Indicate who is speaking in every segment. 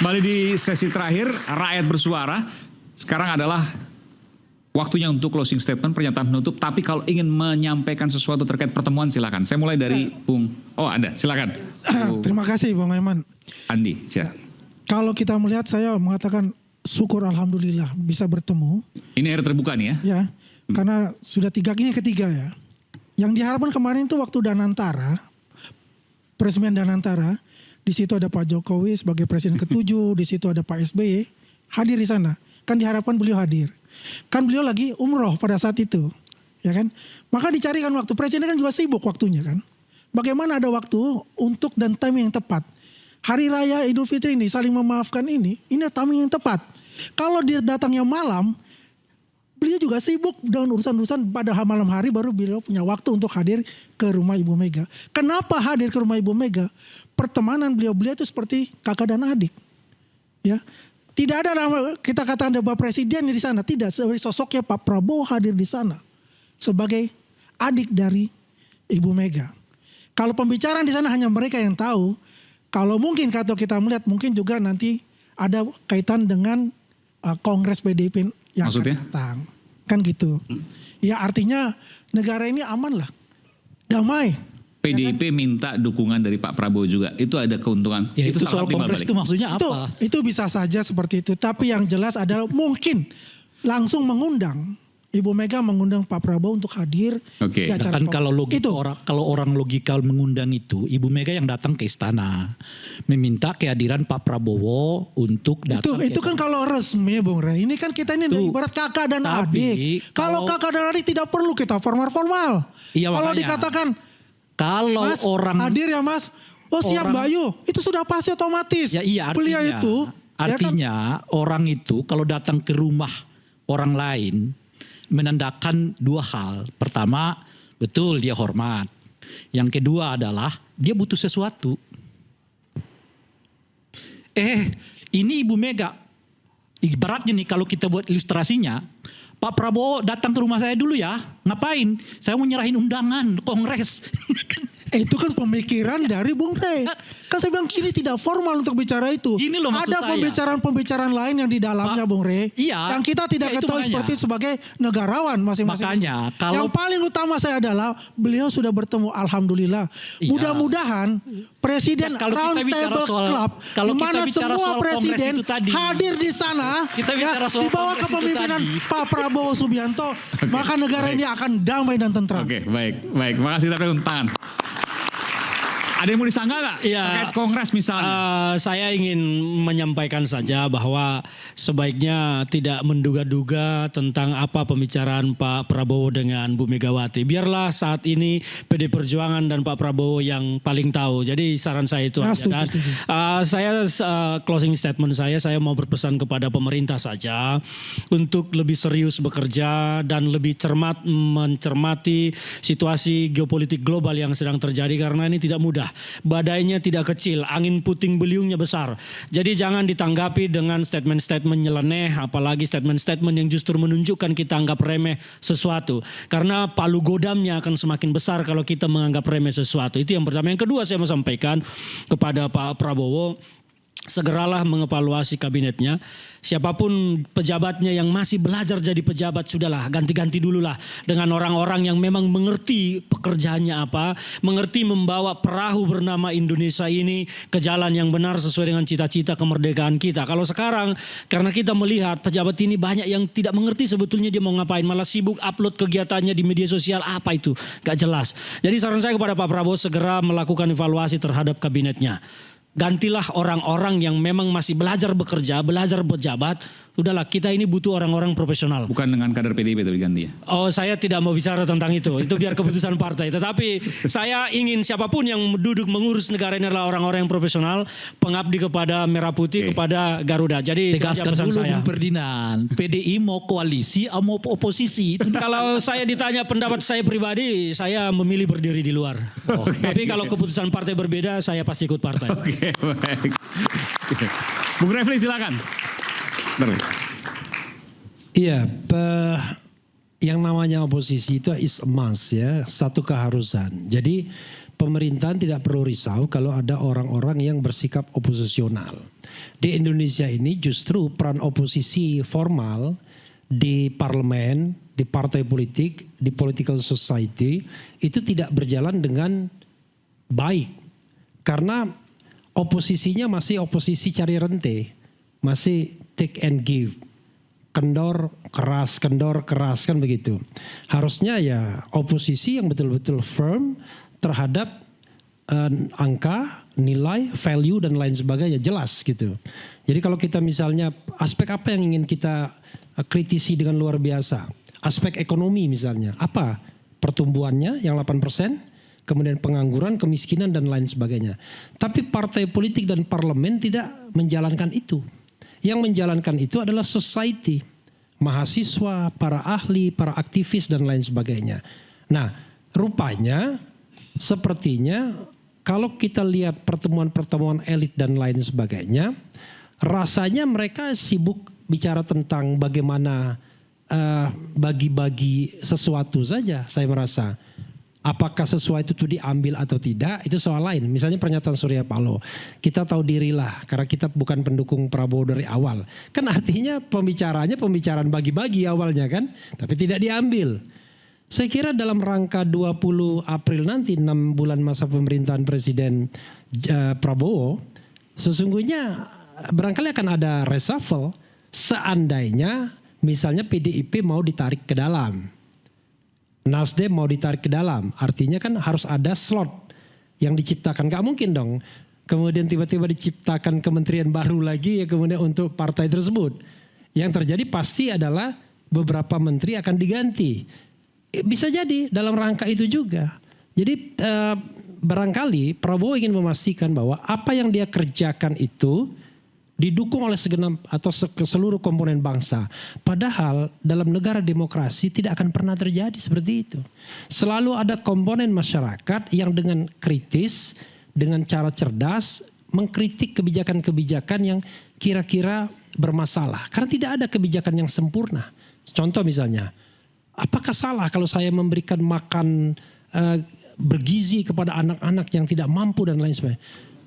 Speaker 1: Kembali di sesi terakhir, rakyat bersuara. Sekarang adalah waktunya untuk closing statement, pernyataan penutup. Tapi kalau ingin menyampaikan sesuatu terkait pertemuan, silakan. Saya mulai dari Bung. Oh, Anda, silakan.
Speaker 2: Terima kasih, Bung Aiman.
Speaker 1: Andi, silakan.
Speaker 2: Kalau kita melihat, saya mengatakan syukur alhamdulillah bisa bertemu.
Speaker 1: Ini air terbuka nih ya?
Speaker 2: Ya, karena sudah ini ketiga ya. Yang diharapkan kemarin itu waktu Danantara, peresmian Danantara, di situ ada Pak Jokowi sebagai presiden ke-7, di situ ada Pak SBY hadir di sana. Kan diharapkan beliau hadir. Kan beliau lagi umroh pada saat itu, ya kan? Maka dicarikan waktu. Presiden kan juga sibuk waktunya kan. Bagaimana ada waktu untuk dan timing yang tepat. Hari Raya Idul Fitri ini saling memaafkan ini timing yang tepat. Kalau dia datangnya malam, beliau juga sibuk dengan urusan-urusan pada malam hari baru beliau punya waktu untuk hadir ke rumah Ibu Mega. Kenapa hadir ke rumah Ibu Mega? Pertemanan beliau itu seperti kakak dan adik. Ya. Tidak ada nama kita katakan ada Bapak Presiden di sana, tidak. Sebagai sosoknya Pak Prabowo hadir di sana sebagai adik dari Ibu Mega. Kalau pembicaraan di sana hanya mereka yang tahu. Kalau mungkin kalau kita melihat mungkin juga nanti ada kaitan dengan Kongres PDIP yang
Speaker 1: maksudnya?
Speaker 2: akan datang. Kan gitu. Ya artinya negara ini aman lah. Damai.
Speaker 1: PDIP minta dukungan dari Pak Prabowo juga. Itu ada keuntungan.
Speaker 3: Ya, itu soal
Speaker 1: timbal
Speaker 3: kongres
Speaker 1: balik.
Speaker 3: itu maksudnya apa?
Speaker 2: Itu bisa saja seperti itu. Tapi yang jelas adalah mungkin langsung mengundang. Ibu Mega mengundang Pak Prabowo untuk hadir
Speaker 1: Oke.
Speaker 2: di acara
Speaker 3: Kan
Speaker 2: kongres.
Speaker 3: kalau orang logikal mengundang itu, Ibu Mega yang datang ke istana meminta kehadiran Pak Prabowo untuk datang.
Speaker 2: Itu kan kalau resmi, Bung Rey. Ini kan kita ini ibarat kakak dan adik. Kalau kakak dan adik tidak perlu kita formal-formal.
Speaker 3: Iya,
Speaker 2: kalau
Speaker 3: makanya.
Speaker 2: dikatakan
Speaker 3: Kalau
Speaker 2: Mas,
Speaker 3: orang
Speaker 2: hadir ya Mas. Oh siap Mbak Ayu. Itu sudah pasti otomatis.
Speaker 3: Ya iya,
Speaker 2: Beliau itu.
Speaker 3: Artinya orang itu kalau datang ke rumah orang lain menandakan dua hal. Pertama, betul dia hormat. Yang kedua adalah dia butuh sesuatu. Ini Ibu Mega. Ibaratnya nih kalau kita buat ilustrasinya, Pak Prabowo datang ke rumah saya dulu ya. Ngapain? Saya mau nyerahin undangan kongres.
Speaker 2: Itu kan pemikiran dari Bung Rey. Kan saya bilang ini tidak formal untuk bicara itu.
Speaker 3: Gini loh maksud
Speaker 2: ada
Speaker 3: saya.
Speaker 2: pembicaraan-pembicaraan lain yang di dalamnya Bung Rey.
Speaker 3: Iya.
Speaker 2: Yang kita tidak
Speaker 3: itu
Speaker 2: ketahui
Speaker 3: makanya.
Speaker 2: seperti sebagai negarawan masing-masing.
Speaker 3: Makanya
Speaker 2: Yang paling utama saya adalah beliau sudah bertemu alhamdulillah.
Speaker 3: Iya.
Speaker 2: Mudah-mudahan Presiden
Speaker 3: Kalau
Speaker 2: Round
Speaker 3: kita bicara
Speaker 2: Table
Speaker 3: soal-
Speaker 2: Club
Speaker 3: kalau
Speaker 2: di
Speaker 3: kita
Speaker 2: mana
Speaker 3: bicara
Speaker 2: semua
Speaker 3: soal
Speaker 2: presiden
Speaker 3: kongres itu tadi.
Speaker 2: hadir di sana
Speaker 3: Kita bicara soal
Speaker 2: di bawah
Speaker 3: kongres itu
Speaker 2: kepemimpinan
Speaker 3: tadi.
Speaker 2: Pak Prabowo Subianto, maka negara ini akan damai dan tentram.
Speaker 1: Oke, baik. Makasih tapi untuk tangan. Ada yang mau disanggah nggak?
Speaker 4: Iya.
Speaker 1: Terkait kongres misalnya.
Speaker 4: Saya ingin menyampaikan saja bahwa sebaiknya tidak menduga-duga tentang apa pembicaraan Pak Prabowo dengan Bu Megawati. Biarlah saat ini PD Perjuangan dan Pak Prabowo yang paling tahu. Jadi saran saya itu
Speaker 2: Ya,
Speaker 4: aja. Dan,
Speaker 2: setuju.
Speaker 4: saya closing statement saya mau berpesan kepada pemerintah saja untuk lebih serius bekerja dan lebih cermat mencermati situasi geopolitik global yang sedang terjadi karena ini tidak mudah. Badainya tidak kecil, angin puting beliungnya besar. Jadi jangan ditanggapi dengan statement-statement nyeleneh, apalagi statement-statement yang justru menunjukkan kita anggap remeh sesuatu. Karena palu godamnya akan semakin besar kalau kita menganggap remeh sesuatu. Itu yang pertama. Yang kedua saya mau sampaikan kepada Pak Prabowo, segeralah mengevaluasi kabinetnya. Siapapun pejabatnya yang masih belajar jadi pejabat, sudahlah ganti-ganti dulu lah dengan orang-orang yang memang mengerti pekerjaannya apa, mengerti membawa perahu bernama Indonesia ini ke jalan yang benar sesuai dengan cita-cita kemerdekaan kita. Kalau sekarang karena kita melihat pejabat ini banyak yang tidak mengerti sebetulnya dia mau ngapain, malah sibuk upload kegiatannya di media sosial, apa itu gak jelas. Jadi saran saya kepada Pak Prabowo segera melakukan evaluasi terhadap kabinetnya. Gantilah orang-orang yang memang masih belajar bekerja, belajar berjabat. Udahlah, kita ini butuh orang-orang profesional.
Speaker 1: Bukan dengan kader PDIP tapi ganti ya.
Speaker 4: Oh, saya tidak mau bicara tentang itu. Itu biar keputusan partai. Tetapi saya ingin siapapun yang duduk mengurus negara ini adalah orang-orang yang profesional, pengabdi kepada Merah Putih, kepada Garuda. Jadi
Speaker 3: tegaskan
Speaker 4: pesan
Speaker 3: dulu
Speaker 4: saya.
Speaker 3: Bung Ferdinand, PDI mau koalisi atau mau oposisi?
Speaker 4: Kalau saya ditanya pendapat saya pribadi, saya memilih berdiri di luar. Tapi kalau keputusan partai berbeda, saya pasti ikut partai.
Speaker 1: Oke, baik. Bung Refli silakan. Terus.
Speaker 5: Iya, yang namanya oposisi itu is a must ya, satu keharusan. Jadi pemerintahan tidak perlu risau kalau ada orang-orang yang bersikap opozisional. Di Indonesia ini justru peran oposisi formal di parlemen, di partai politik, di political society itu tidak berjalan dengan baik. Karena oposisinya masih oposisi cari rente, masih take and give. Kendor keras kan begitu. Harusnya ya oposisi yang betul-betul firm terhadap angka, nilai, value dan lain sebagainya jelas gitu. Jadi kalau kita misalnya aspek apa yang ingin kita kritisi dengan luar biasa? Aspek ekonomi misalnya. Apa? Pertumbuhannya yang 8%, kemudian pengangguran, kemiskinan dan lain sebagainya. Tapi partai politik dan parlemen tidak menjalankan itu. Yang menjalankan itu adalah society, mahasiswa, para ahli, para aktivis dan lain sebagainya. Nah, rupanya sepertinya kalau kita lihat pertemuan-pertemuan elit dan lain sebagainya, rasanya mereka sibuk bicara tentang bagaimana bagi-bagi sesuatu saja, saya merasa. Apakah sesuatu itu diambil atau tidak, itu soal lain. Misalnya pernyataan Surya Paloh, kita tahu dirilah karena kita bukan pendukung Prabowo dari awal. Kan artinya pembicaraan bagi-bagi awalnya kan, tapi tidak diambil. Saya kira dalam rangka 20 April nanti 6 bulan masa pemerintahan Presiden Prabowo, sesungguhnya barangkali akan ada reshuffle seandainya misalnya PDIP mau ditarik ke dalam. Nasdem mau ditarik ke dalam, artinya kan harus ada slot yang diciptakan. Gak mungkin dong kemudian tiba-tiba diciptakan kementerian baru lagi ya kemudian untuk partai tersebut. Yang terjadi pasti adalah beberapa menteri akan diganti. Bisa jadi dalam rangka itu juga. Jadi barangkali Prabowo ingin memastikan bahwa apa yang dia kerjakan itu didukung oleh segenap atau seluruh komponen bangsa. Padahal dalam negara demokrasi tidak akan pernah terjadi seperti itu. Selalu ada komponen masyarakat yang dengan kritis, dengan cara cerdas, mengkritik kebijakan-kebijakan yang kira-kira bermasalah. Karena tidak ada kebijakan yang sempurna. Contoh misalnya, apakah salah kalau saya memberikan makan bergizi kepada anak-anak yang tidak mampu dan lain sebagainya?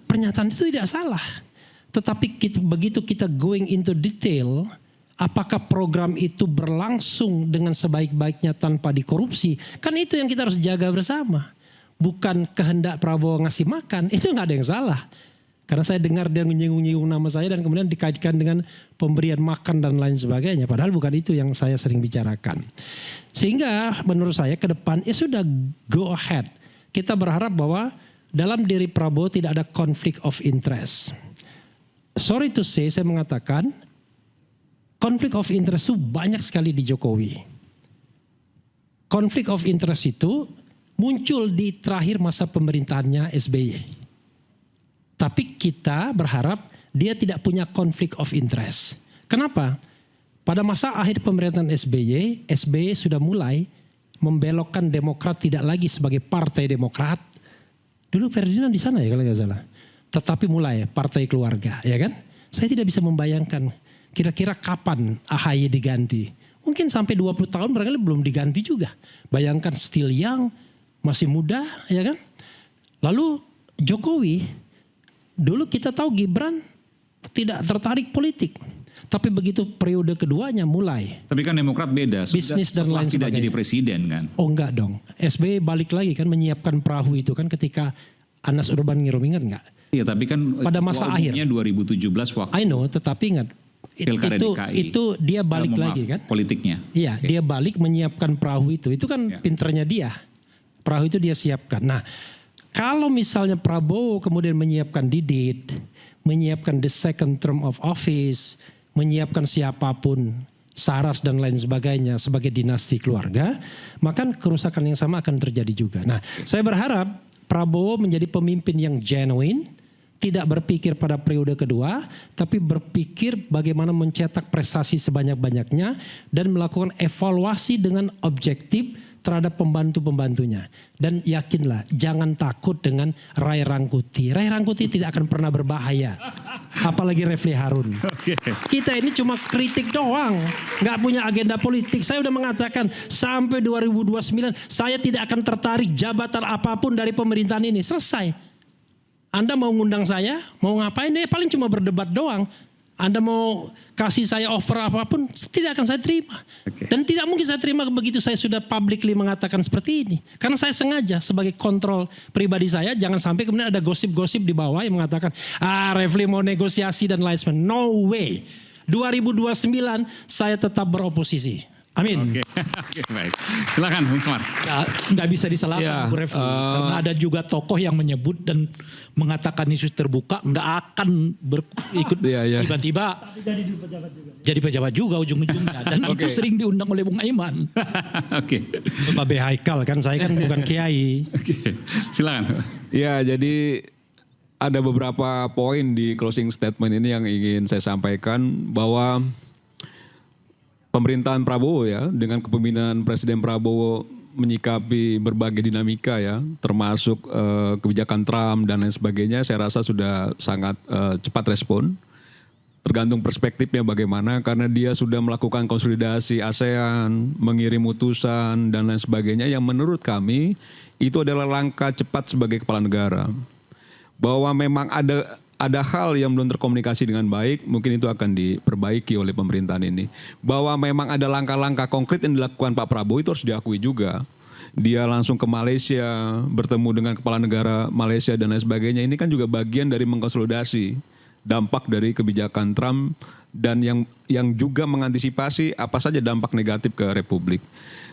Speaker 5: Pernyataan itu tidak salah. Tetapi begitu kita going into detail, apakah program itu berlangsung dengan sebaik-baiknya tanpa dikorupsi? Kan itu yang kita harus jaga bersama. Bukan kehendak Prabowo ngasih makan, itu nggak ada yang salah. Karena saya dengar dia menyinggung-nyinggung nama saya dan kemudian dikaitkan dengan pemberian makan dan lain sebagainya. Padahal bukan itu yang saya sering bicarakan. Sehingga menurut saya ke depan ya sudah go ahead. Kita berharap bahwa dalam diri Prabowo tidak ada conflict of interest. Sorry to say, saya mengatakan konflik of interest itu banyak sekali di Jokowi. Konflik of interest itu muncul di terakhir masa pemerintahannya SBY. Tapi kita berharap dia tidak punya konflik of interest. Kenapa? Pada masa akhir pemerintahan SBY sudah mulai membelokkan Demokrat tidak lagi sebagai partai Demokrat. Dulu Ferdinand di sana ya kalau nggak salah. Tetapi mulai partai keluarga, ya kan? Saya tidak bisa membayangkan kira-kira kapan AHY diganti. Mungkin sampai 20 tahun barangkali belum diganti juga. Bayangkan still young, masih muda, ya kan? Lalu Jokowi, dulu kita tahu Gibran tidak tertarik politik. Tapi begitu periode keduanya mulai.
Speaker 1: Tapi kan Demokrat beda.
Speaker 5: Bisnis dan lain
Speaker 1: tidak
Speaker 5: sebagainya.
Speaker 1: jadi presiden kan?
Speaker 5: Oh enggak dong. SBY balik lagi kan menyiapkan perahu itu kan ketika Anas Urbaningrum, ingat enggak?
Speaker 1: Iya, tapi kan
Speaker 5: pada masa akhir
Speaker 1: 2017 waktu
Speaker 5: I know, tetapi ingat
Speaker 1: Pilkada DKI.
Speaker 5: itu dia balik lagi kan?
Speaker 1: Politiknya.
Speaker 5: Iya,
Speaker 1: Okay.
Speaker 5: dia balik menyiapkan perahu itu. Itu kan pinternya dia. Perahu itu dia siapkan. Nah, kalau misalnya Prabowo kemudian menyiapkan Didit, menyiapkan the second term of office, menyiapkan siapapun, Saras dan lain sebagainya sebagai dinasti keluarga, maka kerusakan yang sama akan terjadi juga. Nah, saya berharap Prabowo menjadi pemimpin yang genuine, tidak berpikir pada periode kedua, tapi berpikir bagaimana mencetak prestasi sebanyak-banyaknya dan melakukan evaluasi dengan objektif terhadap pembantu-pembantunya. Dan yakinlah, jangan takut dengan Ray Rangkuti. Ray Rangkuti tidak akan pernah berbahaya. Apalagi Refli Harun. Kita ini cuma kritik doang. Nggak punya agenda politik. Saya udah mengatakan sampai 2029 saya tidak akan tertarik jabatan apapun dari pemerintahan ini. Selesai. Anda mau ngundang saya, mau ngapain? Paling cuma berdebat doang. Anda mau kasih saya offer apapun, tidak akan saya terima. Dan tidak mungkin saya terima begitu saya sudah publicly mengatakan seperti ini. Karena saya sengaja sebagai kontrol pribadi saya, jangan sampai kemudian ada gosip-gosip di bawah yang mengatakan, Refli mau negosiasi dan lain sebagainya. No way. 2029 saya tetap beroposisi. Amin.
Speaker 1: Oke, baik. Silakan Bung Smart.
Speaker 3: Nggak bisa disalahkan Bu Refli. Karena ada juga tokoh yang menyebut dan mengatakan isu terbuka nggak akan ikut tiba-tiba jadi pejabat juga ujung-ujungnya. Dan itu sering diundang oleh Bung Aiman.
Speaker 1: Oke.
Speaker 5: Babe Haikal kan, saya kan bukan kiai.
Speaker 1: Silakan.
Speaker 6: Ya, jadi ada beberapa poin di closing statement ini yang ingin saya sampaikan, bahwa pemerintahan Prabowo ya, dengan kepemimpinan Presiden Prabowo menyikapi berbagai dinamika ya, termasuk kebijakan Trump dan lain sebagainya, saya rasa sudah sangat cepat respon. Tergantung perspektifnya bagaimana, karena dia sudah melakukan konsolidasi ASEAN, mengirim utusan dan lain sebagainya, yang menurut kami itu adalah langkah cepat sebagai kepala negara. Bahwa memang ada hal yang belum terkomunikasi dengan baik, mungkin itu akan diperbaiki oleh pemerintahan ini. Bahwa memang ada langkah-langkah konkret yang dilakukan Pak Prabowo, itu harus diakui juga. Dia langsung ke Malaysia, bertemu dengan kepala negara Malaysia dan lain sebagainya. Ini kan juga bagian dari mengkonsolidasi dampak dari kebijakan Trump, dan yang juga mengantisipasi apa saja dampak negatif ke Republik.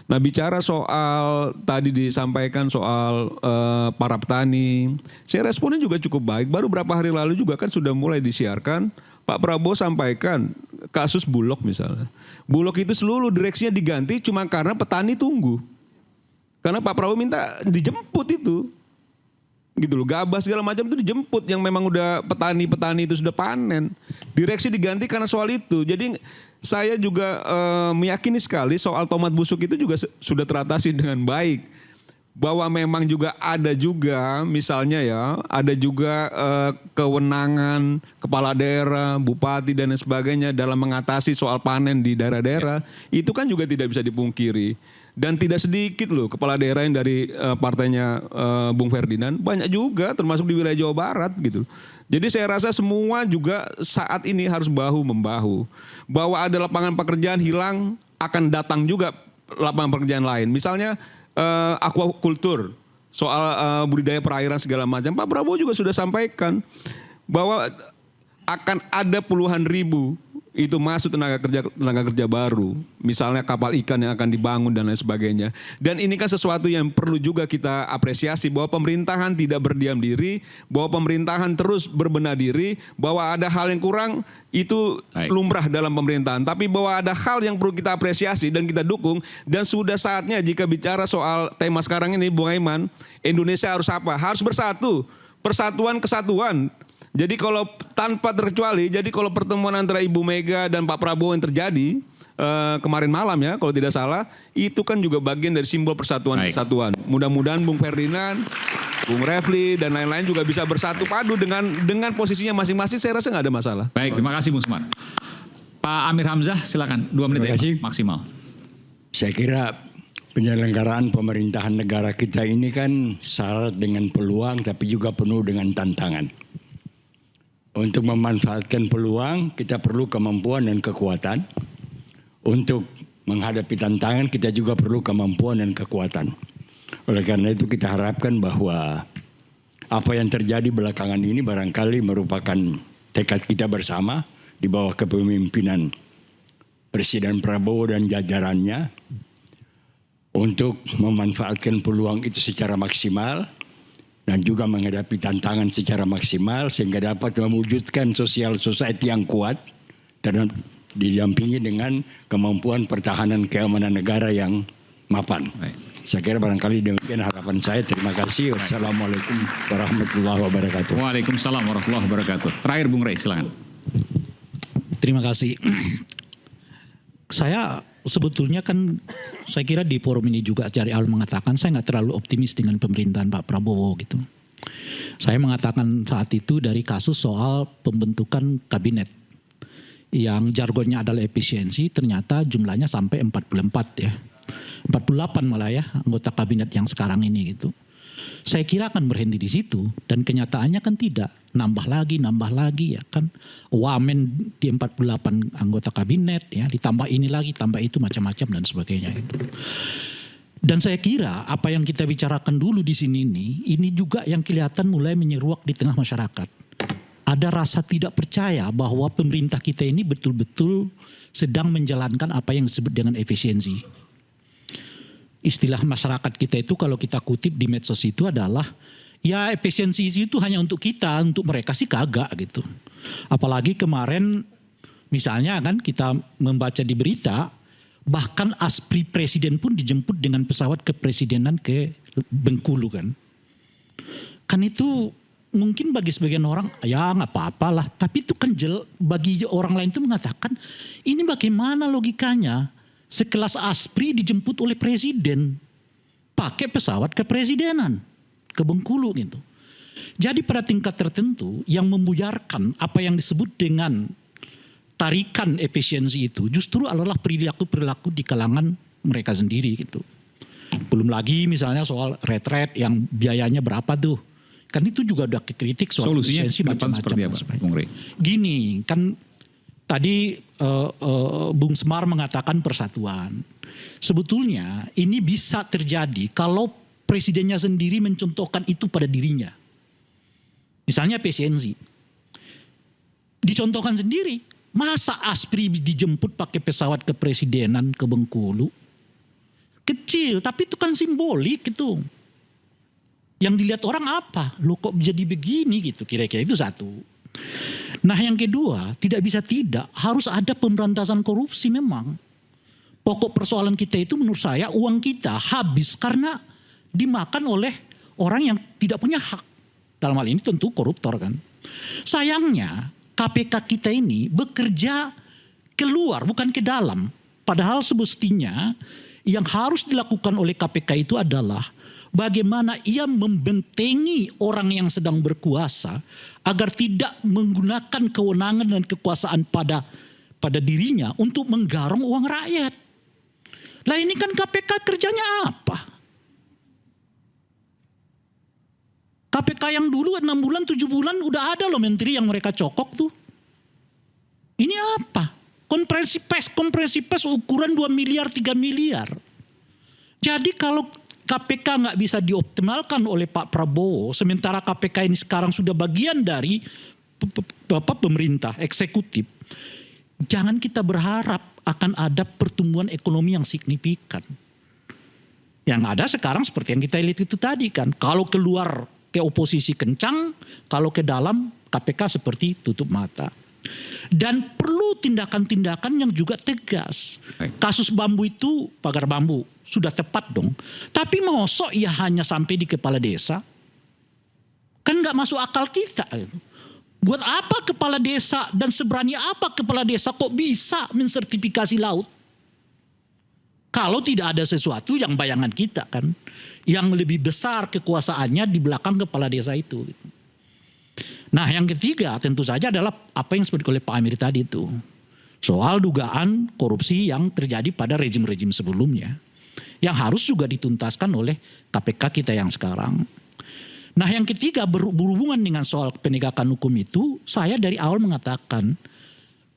Speaker 6: Nah, bicara soal tadi disampaikan soal para petani, saya responnya juga cukup baik. Baru beberapa hari lalu juga kan sudah mulai disiarkan, Pak Prabowo sampaikan kasus Bulog misalnya. Bulog itu seluruh direksinya diganti cuma karena petani tunggu. Karena Pak Prabowo minta dijemput itu. Gitu loh, gabah segala macam itu dijemput, yang memang udah petani-petani itu sudah panen. Direksi diganti karena soal itu. Jadi saya juga meyakini sekali soal tomat busuk itu juga sudah teratasi dengan baik. Bahwa memang juga ada juga misalnya ya, ada juga kewenangan kepala daerah, bupati dan lain sebagainya dalam mengatasi soal panen di daerah-daerah. Itu kan juga tidak bisa dipungkiri. Dan tidak sedikit loh kepala daerah yang dari partainya Bung Ferdinand, banyak juga termasuk di wilayah Jawa Barat gitu. Jadi saya rasa semua juga saat ini harus bahu-membahu. Bahwa ada lapangan pekerjaan hilang, akan datang juga lapangan pekerjaan lain. Misalnya aquaculture, soal budidaya perairan segala macam. Pak Prabowo juga sudah sampaikan bahwa akan ada puluhan ribu itu masuk tenaga kerja baru, misalnya kapal ikan yang akan dibangun dan lain sebagainya. Dan ini kan sesuatu yang perlu juga kita apresiasi, bahwa pemerintahan tidak berdiam diri, bahwa pemerintahan terus berbenah diri, bahwa ada hal yang kurang itu lumrah dalam pemerintahan, tapi bahwa ada hal yang perlu kita apresiasi dan kita dukung. Dan sudah saatnya jika bicara soal tema sekarang ini, Bung Aiman, Indonesia harus apa? Harus bersatu, persatuan kesatuan. Jadi kalau tanpa terkecuali, jadi kalau pertemuan antara Ibu Mega dan Pak Prabowo yang terjadi kemarin malam ya, kalau tidak salah, itu kan juga bagian dari simbol persatuan kesatuan. Mudah-mudahan Bung Ferdinand, Bung Refli dan lain-lain juga bisa bersatu padu dengan posisinya masing-masing. Saya rasa nggak ada masalah.
Speaker 1: Baik, terima kasih Bung Smart. Pak Amir Hamzah, silakan 2 menit ya, maksimal.
Speaker 7: Saya kira penyelenggaraan pemerintahan negara kita ini kan syarat dengan peluang, tapi juga penuh dengan tantangan. Untuk memanfaatkan peluang, kita perlu kemampuan dan kekuatan. Untuk menghadapi tantangan, kita juga perlu kemampuan dan kekuatan. Oleh karena itu kita harapkan bahwa apa yang terjadi belakangan ini barangkali merupakan tekad kita bersama di bawah kepemimpinan Presiden Prabowo dan jajarannya untuk memanfaatkan peluang itu secara maksimal dan juga menghadapi tantangan secara maksimal sehingga dapat mewujudkan social society yang kuat dan didampingi dengan kemampuan pertahanan keamanan negara yang mapan. Saya kira barangkali demikian harapan saya. Terima kasih. Wassalamualaikum warahmatullahi wabarakatuh.
Speaker 1: Waalaikumsalam warahmatullahi wabarakatuh. Terakhir Bung Rey, silakan.
Speaker 3: Terima kasih. Saya sebetulnya kan saya kira di forum ini juga dari awal mengatakan saya nggak terlalu optimis dengan pemerintahan Pak Prabowo gitu. Saya mengatakan saat itu dari kasus soal pembentukan kabinet yang jargonnya adalah efisiensi, ternyata jumlahnya sampai 44 ya. 48 malah ya anggota kabinet yang sekarang ini gitu. Saya kira akan berhenti di situ dan kenyataannya kan tidak, nambah lagi ya kan. Wamen di 48 anggota kabinet ya, ditambah ini lagi, tambah itu macam-macam dan sebagainya gitu. Dan saya kira apa yang kita bicarakan dulu di sini ini juga yang kelihatan mulai menyeruak di tengah masyarakat. Ada rasa tidak percaya bahwa pemerintah kita ini betul-betul sedang menjalankan apa yang disebut dengan efisiensi. Istilah masyarakat kita itu kalau kita kutip di medsos itu adalah ya efisiensi itu hanya untuk kita, untuk mereka sih kagak gitu. Apalagi kemarin misalnya kan kita membaca di berita bahkan aspri presiden pun dijemput dengan pesawat kepresidenan ke Bengkulu kan. Kan itu mungkin bagi sebagian orang ya nggak apa-apa lah, tapi itu kan bagi orang lain itu mengatakan ini bagaimana logikanya? Sekelas aspri dijemput oleh presiden pakai pesawat kepresidenan ke Bengkulu gitu. Jadi pada tingkat tertentu yang membuyarkan apa yang disebut dengan tarikan efisiensi itu justru adalah perilaku-perilaku di kalangan mereka sendiri gitu. Belum lagi misalnya soal retret yang biayanya berapa tuh. Kan itu juga udah kritik soal
Speaker 1: solusinya
Speaker 3: efisiensi macam-macam.
Speaker 1: seperti apa, Bung Rey?
Speaker 3: Gini kan tadi Bung Semar mengatakan persatuan. Sebetulnya ini bisa terjadi kalau presidennya sendiri mencontohkan itu pada dirinya. Misalnya efisiensi. Dicontohkan sendiri. Masa aspri dijemput pakai pesawat kepresidenan ke Bengkulu? Kecil, tapi itu kan simbolik gitu. Yang dilihat orang apa? Loh kok jadi begini gitu, kira-kira itu satu. Nah yang kedua, tidak bisa tidak, harus ada pemberantasan korupsi memang. Pokok persoalan kita itu menurut saya uang kita habis karena dimakan oleh orang yang tidak punya hak. Dalam hal ini tentu koruptor kan. Sayangnya KPK kita ini bekerja keluar bukan ke dalam. Padahal semestinya yang harus dilakukan oleh KPK itu adalah bagaimana ia membentengi orang yang sedang berkuasa agar tidak menggunakan kewenangan dan kekuasaan pada dirinya untuk menggarong uang rakyat. Lah ini kan KPK kerjanya apa? KPK yang dulu 6 bulan 7 bulan udah ada loh menteri yang mereka cokok tuh. Ini apa? Konferensi pers ukuran 2 miliar 3 miliar. Jadi kalau KPK nggak bisa dioptimalkan oleh Pak Prabowo, sementara KPK ini sekarang sudah bagian dari pemerintah eksekutif, jangan kita berharap akan ada pertumbuhan ekonomi yang signifikan. Yang ada sekarang seperti yang kita lihat itu tadi kan, kalau keluar ke oposisi kencang, kalau ke dalam KPK seperti tutup mata. Dan perlu tindakan-tindakan yang juga tegas. Kasus bambu itu, pagar bambu, sudah tepat dong. Tapi mosok ya hanya sampai di kepala desa? Kan gak masuk akal kita. Buat apa kepala desa dan seberani apa kepala desa kok bisa mensertifikasi laut? Kalau tidak ada sesuatu yang bayangan kita kan. Yang lebih besar kekuasaannya di belakang kepala desa itu. Nah yang ketiga tentu saja adalah apa yang disebut oleh Pak Amir tadi itu. Soal dugaan korupsi yang terjadi pada rejim-rejim sebelumnya. Yang harus juga dituntaskan oleh KPK kita yang sekarang. Nah yang ketiga berhubungan dengan soal penegakan hukum itu. Saya dari awal mengatakan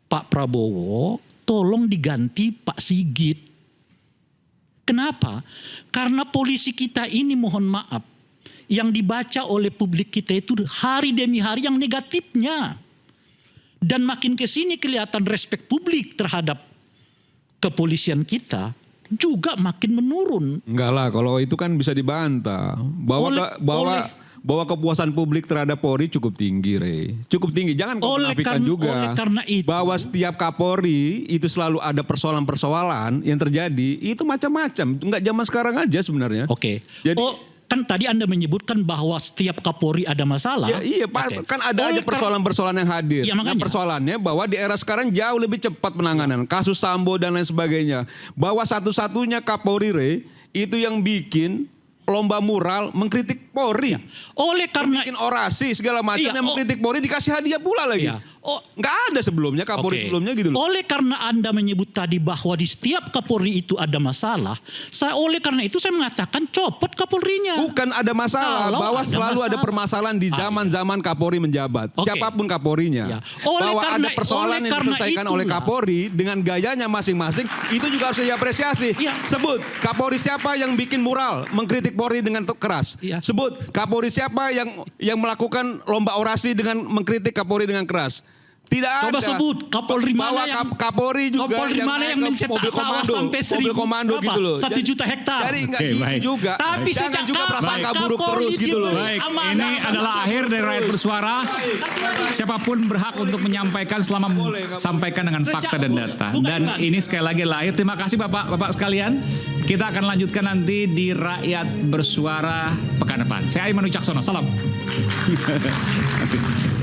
Speaker 3: Pak Prabowo tolong diganti Pak Sigit. Kenapa? Karena polisi kita ini mohon maaf. Yang dibaca oleh publik kita itu hari demi hari yang negatifnya. Dan makin kesini kelihatan respek publik terhadap kepolisian kita juga makin menurun.
Speaker 6: Enggak lah, kalau itu kan bisa dibantah. Bahwa kepuasan publik terhadap Polri cukup tinggi, Rey. Cukup tinggi. Jangan kau menafikan juga.
Speaker 3: Oleh karena itu.
Speaker 6: Bahwa setiap Kapolri itu selalu ada persoalan-persoalan yang terjadi. Itu macam-macam. Enggak zaman sekarang aja sebenarnya.
Speaker 3: Oke.
Speaker 6: Jadi,
Speaker 3: kan tadi Anda menyebutkan bahwa setiap Kapolri ada masalah.
Speaker 6: Ya, iya Pak,
Speaker 3: Oke.
Speaker 6: kan ada aja persoalan-persoalan yang hadir.
Speaker 3: Iya, makanya.
Speaker 6: Nah, persoalannya bahwa di era sekarang jauh lebih cepat penanganan. Kasus Sambo dan lain sebagainya. Bahwa satu-satunya Kapolri itu yang bikin lomba mural mengkritik Polri.
Speaker 3: Oleh karena
Speaker 6: Bikin orasi segala macam
Speaker 3: Iya,
Speaker 6: yang mengkritik Polri dikasih hadiah pula lagi.
Speaker 3: Iya. Oh.
Speaker 6: Nggak ada sebelumnya Kapolri
Speaker 3: Oke.
Speaker 6: sebelumnya gitu loh.
Speaker 3: Oleh karena Anda menyebut tadi bahwa di setiap Kapolri itu ada masalah, oleh karena itu saya mengatakan copot Kapolrinya.
Speaker 6: Bukan ada masalah,
Speaker 3: Kalau
Speaker 6: bahwa
Speaker 3: ada
Speaker 6: selalu ada
Speaker 3: masalah.
Speaker 6: permasalahan di zaman-zaman Kapolri menjabat.
Speaker 3: Oke.
Speaker 6: Siapapun Kapolrinya.
Speaker 3: Ya. Oleh
Speaker 6: Bahwa ada
Speaker 3: karena-
Speaker 6: persoalan
Speaker 3: oleh
Speaker 6: yang
Speaker 3: karena
Speaker 6: diselesaikan oleh
Speaker 3: itulah.
Speaker 6: Kapolri dengan gayanya masing-masing, itu juga harus diapresiasi.
Speaker 3: Ya.
Speaker 6: Sebut Kapolri siapa yang bikin mural mengkritik Polri dengan keras.
Speaker 3: Ya.
Speaker 6: Sebut Kapolri siapa yang melakukan lomba orasi dengan mengkritik Kapolri dengan keras. Tidak
Speaker 3: Coba
Speaker 6: ada.
Speaker 3: sebut Kapolri mana
Speaker 6: Bahwa
Speaker 3: yang
Speaker 6: Kapolri juga
Speaker 3: Kapolri mana yang
Speaker 6: naik ke
Speaker 3: mencetak
Speaker 6: mobil
Speaker 3: sawah
Speaker 6: komando,
Speaker 3: sampai
Speaker 6: mobil
Speaker 3: 1.000
Speaker 6: komando
Speaker 3: berapa?
Speaker 6: gitu loh.
Speaker 3: 1 juta hektar.
Speaker 6: Jadi nggak
Speaker 1: Oke,
Speaker 6: gitu
Speaker 1: baik.
Speaker 6: juga.
Speaker 3: Tapi
Speaker 6: Jangan
Speaker 3: sejak
Speaker 6: juga
Speaker 3: kapan
Speaker 6: prasangka buruk
Speaker 3: Kapolri
Speaker 6: terus gitu loh.
Speaker 3: diberi
Speaker 1: Baik,
Speaker 3: amanah
Speaker 1: ini adalah akhir dari rakyat bersuara. Siapapun berhak untuk menyampaikan selama sampaikan dengan fakta dan data. Dan ini sekali lagi lahir. Terima kasih Bapak sekalian. Kita akan lanjutkan nanti di rakyat bersuara pekan depan. Saya Aiman Wicaksono. Salam. Terima kasih.